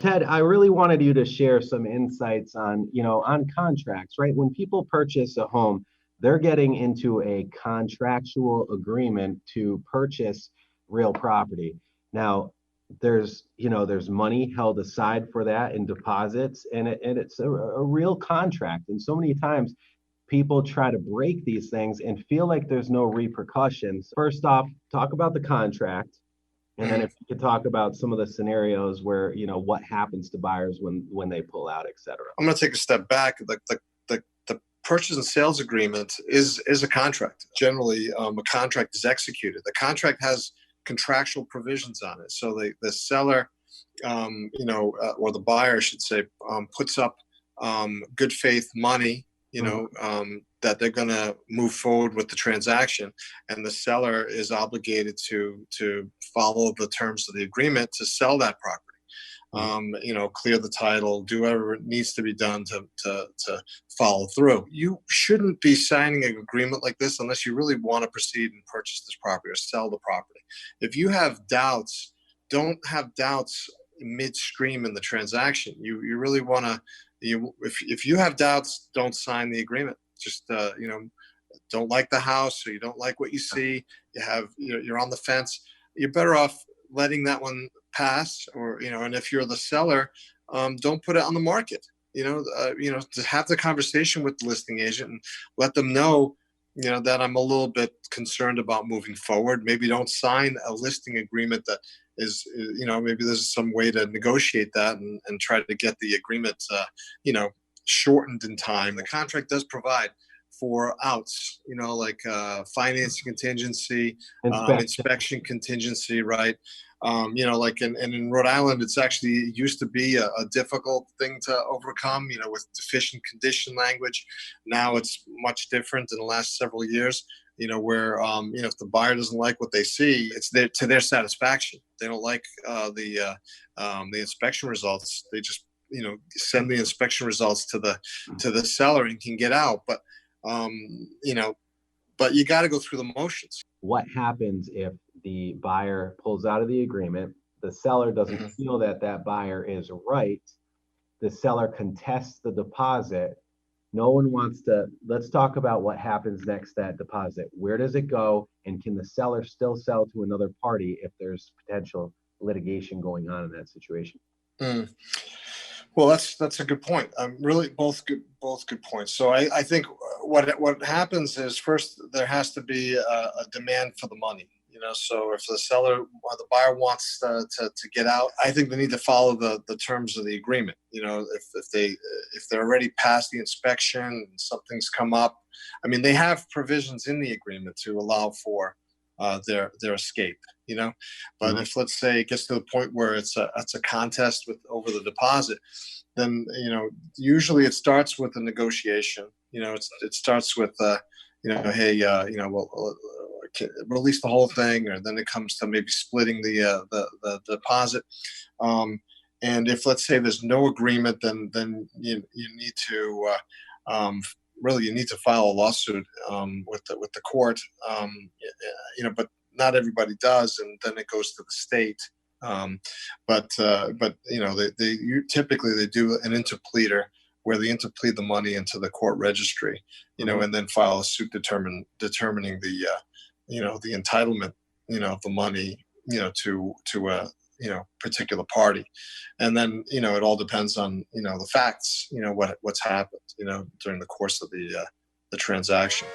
Ted, I really wanted you to share some insights on, on contracts, right? When people purchase a home, they're getting into a contractual agreement to purchase real property. Now, there's money held aside for that in deposits, and it's a real contract. And so many times people try to break these things and feel like there's no repercussions. First off, talk about the contract. And then if you could talk about some of the scenarios where, what happens to buyers when they pull out, et cetera. I'm going to take a step back. The purchase and sales agreement is a contract. Generally, a contract is executed. The contract has contractual provisions on it. So the seller, or the buyer, I should say, puts up good faith money, that they're going to move forward with the transaction, and the seller is obligated to follow the terms of the agreement to sell that property. Clear the title, do whatever needs to be done to follow through. You shouldn't be signing an agreement like this unless you really want to proceed and purchase this property or sell the property. If you have doubts, don't have doubts midstream in the transaction. You really want to, if you have doubts, don't sign the agreement. Just, don't like the house, or you don't like what you see, you're on the fence, you're better off letting that one pass, or, and if you're the seller, don't put it on the market, to have the conversation with the listing agent and let them know, that I'm a little bit concerned about moving forward. Maybe don't sign a listing agreement that is, maybe there's some way to negotiate that and try to get the agreement, shortened in time. The contract does provide for outs, like financing contingency, inspection contingency, right? Like in Rhode Island, it used to be a difficult thing to overcome, with deficient condition language. Now it's much different in the last several years, where, if the buyer doesn't like what they see, it's to their satisfaction. They don't like the inspection results. They just, send the inspection results to the seller and can get out. But, but you got to go through the motions. What happens if the buyer pulls out of the agreement? The seller doesn't feel that buyer is right. The seller contests the deposit. No one wants to. Let's talk about what happens next to that deposit. Where does it go? And can the seller still sell to another party if there's potential litigation going on in that situation? Well, that's a good point. Really, both good points. So I think what happens is, first there has to be a demand for the money. So if the seller or the buyer wants to get out, I think they need to follow the terms of the agreement. If they're already past the inspection and something's come up, they have provisions in the agreement to allow for their escape. But if, let's say, it gets to the point where it's a contest over the deposit, then usually it starts with a negotiation. It starts with hey, well, release the whole thing, or then it comes to maybe splitting the deposit. And if, let's say, there's no agreement, then you need to you need to file a lawsuit with the court. But not everybody does, and then it goes to the state. But typically they do an interpleader where they interplead the money into the court registry, and then file a suit determining the the entitlement, of the money, to a particular party. And then, it all depends on, the facts, what's happened, during the course of the transaction.